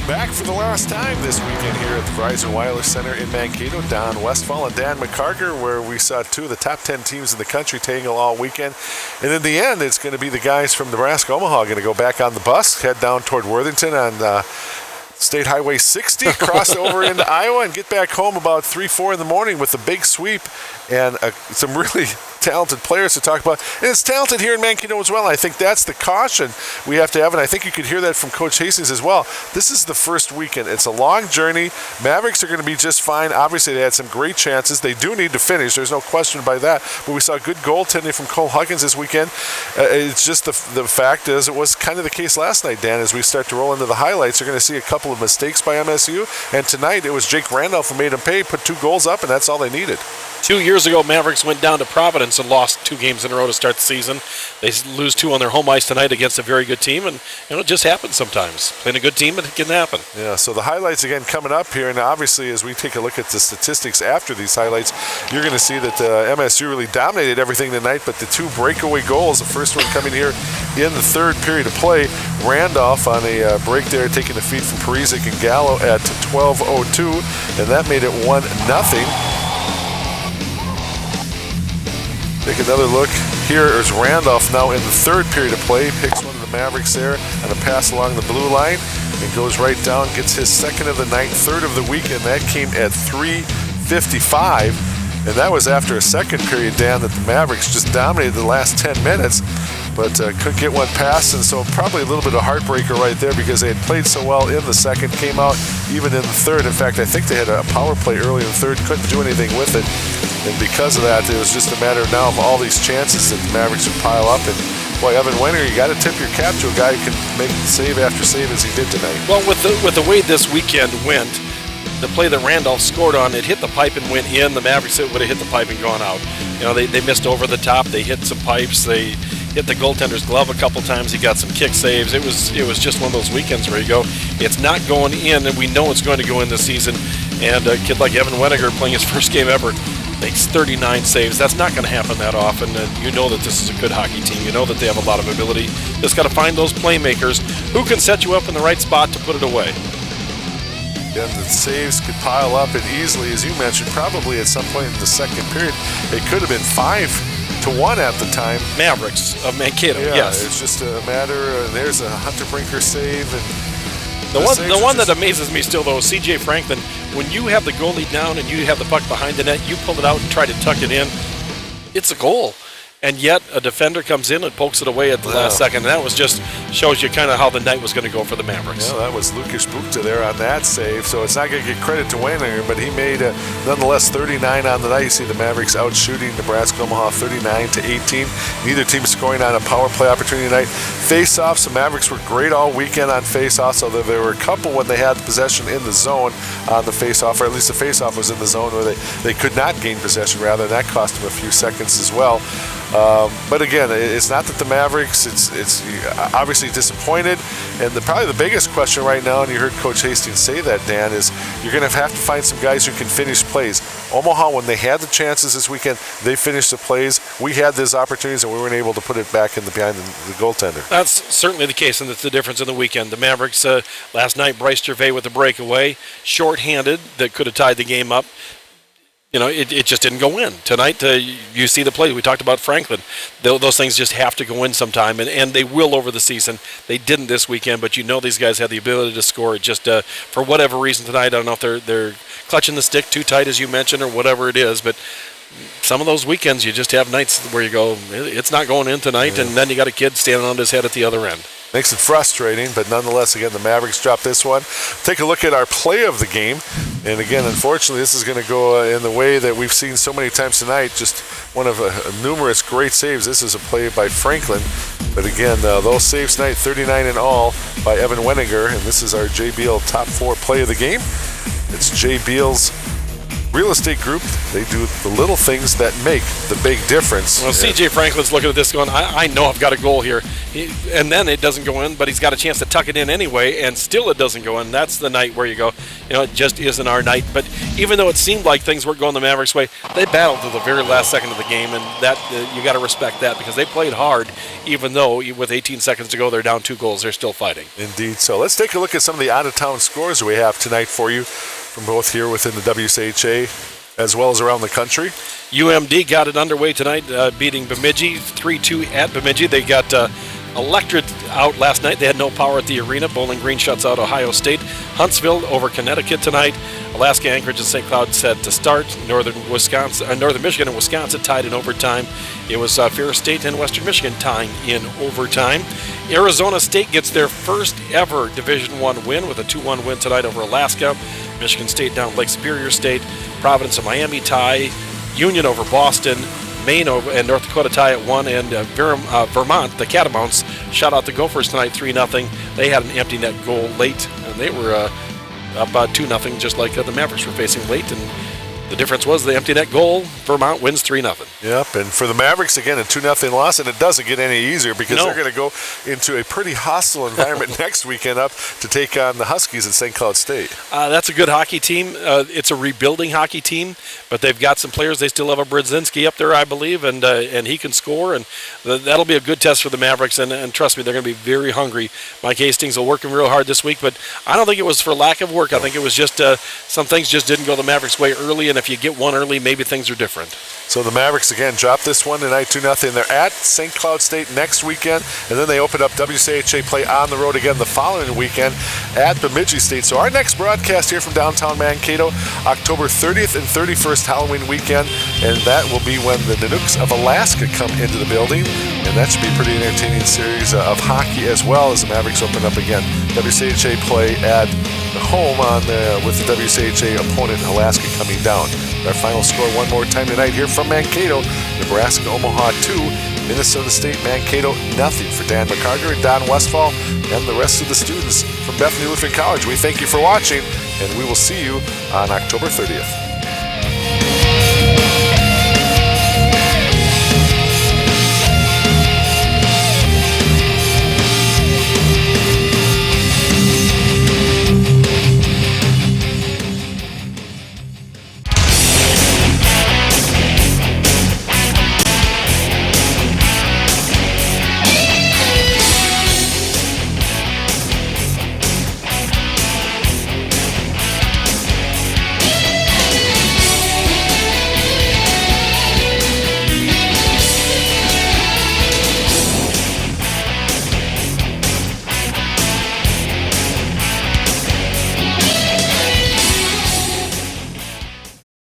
Back for the last time this weekend here at the Verizon Wireless Center in Mankato. Don Westfall and Dan McCarger, where we saw two of the top 10 teams in the country tangle all weekend. And in the end, it's going to be the guys from Nebraska Omaha going to go back on the bus, head down toward Worthington on State Highway 60, cross over into Iowa, and get back home about 3-4 in the morning with a big sweep and some really talented players to talk about. And it's talented here in Mankato as well. I think that's the caution we have to have, and I think you could hear that from Coach Hastings as well. This is the first weekend. It's a long journey. Mavericks are going to be just fine. Obviously, they had some great chances. They do need to finish. There's no question by that. But we saw good goaltending from Cole Huggins this weekend. It's just the fact is it was kind of the case last night, Dan. As we start to roll into the highlights, you're going to see a couple of mistakes by MSU. And tonight, it was Jake Randolph who made them pay, put 2 goals up, and that's all they needed. 2 years ago, Mavericks went down to Providence and lost 2 games in a row to start the season. They lose 2 on their home ice tonight against a very good team, and it just happens sometimes. Playing a good team, it can happen. Yeah, so the highlights again coming up here, and obviously as we take a look at the statistics after these highlights, you're going to see that MSU really dominated everything tonight, but the 2 breakaway goals, the first one coming here in the third period of play, Randolph on a break there, taking the feed from Parizek and Gallo at 12:02, and that made it 1-0. Take another look. Here is Randolph now in the third period of play. Picks one of the Mavericks there on a pass along the blue line and goes right down, gets his second of the night, third of the weekend. That came at 3:55. And that was after a second period, Dan, that the Mavericks just dominated the last 10 minutes, but couldn't get one past. And so probably a little bit of heartbreaker right there because they had played so well in the second, came out even in the third. In fact, I think they had a power play early in the third, couldn't do anything with it. And because of that, it was just a matter now of all these chances that the Mavericks would pile up. And boy, Evan Weninger, you got to tip your cap to a guy who can make save after save as he did tonight. Well, with the way this weekend went, the play that Randolph scored on, it hit the pipe and went in. The Mavericks would have hit the pipe and gone out. You know, they missed over the top. They hit some pipes. They hit the goaltender's glove a couple times. He got some kick saves. It was just one of those weekends where you go, it's not going in, and we know it's going to go in this season. And a kid like Evan Weninger playing his first game ever makes 39 saves. That's not going to happen that often, and you know that this is a good hockey team. You know that they have a lot of ability. Just got to find those playmakers who can set you up in the right spot to put it away. And the saves could pile up, and easily, as you mentioned, probably at some point in the second period, it could have been 5-1 at the time. Mavericks of Mankato, yeah, yes. It's just a matter, there's a Hunter Brinker save. And the one that amazes me still, though, is C.J. Franklin. When you have the goalie down and you have the puck behind the net, you pull it out and try to tuck it in, it's a goal. And yet a defender comes in and pokes it away at the last second. And that was just shows you kind of how the night was going to go for the Mavericks. Yeah, that was Lucas Bukta there on that save. So it's not going to get credit to Weninger, but he made nonetheless 39 on the night. You see the Mavericks out shooting Nebraska Omaha 39-18. Neither team scoring on a power play opportunity tonight. Face-offs, the Mavericks were great all weekend on face-offs, although there were a couple when they had possession in the zone on the face-off, or at least the face-off was in the zone where they could not gain possession, rather, and that cost them a few seconds as well. But again, it's not that the Mavericks, it's obviously disappointed, and probably the biggest question right now, and you heard Coach Hastings say that, Dan, is you're going to have to find some guys who can finish plays. Omaha, when they had the chances this weekend, they finished the plays. We had those opportunities, and we weren't able to put it back behind the goaltender. That's certainly the case, and that's the difference in the weekend. The Mavericks, last night, Bryce Gervais with a breakaway, shorthanded, that could have tied the game up. You know, it just didn't go in. Tonight, you see the play. We talked about Franklin. Those things just have to go in sometime, and they will over the season. They didn't this weekend, but you know these guys have the ability to score. It just, for whatever reason tonight, I don't know if they're clutching the stick too tight, as you mentioned, or whatever it is, but some of those weekends you just have nights where you go, it's not going in tonight, and then you got a kid standing on his head at the other end. Makes it frustrating, but nonetheless, again, the Mavericks dropped this one. Take a look at our play of the game. And again, unfortunately, this is going to go in the way that we've seen so many times tonight. Just one of numerous great saves. This is a play by Franklin. But again, those saves tonight, 39 in all by Evan Weninger. And this is our Jay Beal top 4 play of the game. It's Jay Beal's Real Estate Group, they do the little things that make the big difference. Well, C.J. Franklin's looking at this going, I know I've got a goal here. And then it doesn't go in, but he's got a chance to tuck it in anyway, and still it doesn't go in. That's the night where you go, it just isn't our night. But even though it seemed like things weren't going the Mavericks' way, they battled to the very last second of the game, and that you got to respect that because they played hard, even though with 18 seconds to go, they're down 2 goals. They're still fighting. Indeed. So let's take a look at some of the out-of-town scores we have tonight for you from both here within the WCHA as well as around the country. UMD got it underway tonight, beating Bemidji 3-2 at Bemidji. They got electric out last night. They had no power at the arena. Bowling Green shuts out Ohio State. Huntsville over Connecticut tonight. Alaska, Anchorage, and St. Cloud set to start. Northern Michigan and Wisconsin tied in overtime. It was Ferris State and Western Michigan tying in overtime. Arizona State gets their first ever Division I win with a 2-1 win tonight over Alaska. Michigan State down Lake Superior State. Providence and Miami tie. Union over Boston. Maine and North Dakota tie at 1, and Vermont, the Catamounts, shut out the Gophers tonight 3-0. They had an empty net goal late, and they were up 2-0, just like the Mavericks were facing late. And the difference was the empty net goal. Vermont wins 3-0. Yep, and for the Mavericks, again, a 2-0 loss, and it doesn't get any easier because they're going to go into a pretty hostile environment next weekend up to take on the Huskies at St. Cloud State. That's a good hockey team. It's a rebuilding hockey team, but they've got some players. They still have a Brzezinski up there, I believe, and he can score, and that'll be a good test for the Mavericks, and trust me, they're going to be very hungry. Mike Hastings will work him real hard this week, but I don't think it was for lack of work. I think it was just some things just didn't go the Mavericks' way early, and if you get one early, maybe things are different. So the Mavericks, again, drop this one tonight 2-0. They're at St. Cloud State next weekend, and then they open up WCHA play on the road again the following weekend at Bemidji State. So our next broadcast here from downtown Mankato, October 30th and 31st, Halloween weekend, and that will be when the Nanooks of Alaska come into the building, and that should be a pretty entertaining series of hockey as well as the Mavericks open up again. WCHA play at home with the WCHA opponent Alaska coming down. Our final score one more time tonight here from Mankato, Nebraska Omaha 2, Minnesota State Mankato 0. For Dan McCarger and Don Westfall and the rest of the students from Bethany Lutheran College, we thank you for watching, and we will see you on October 30th.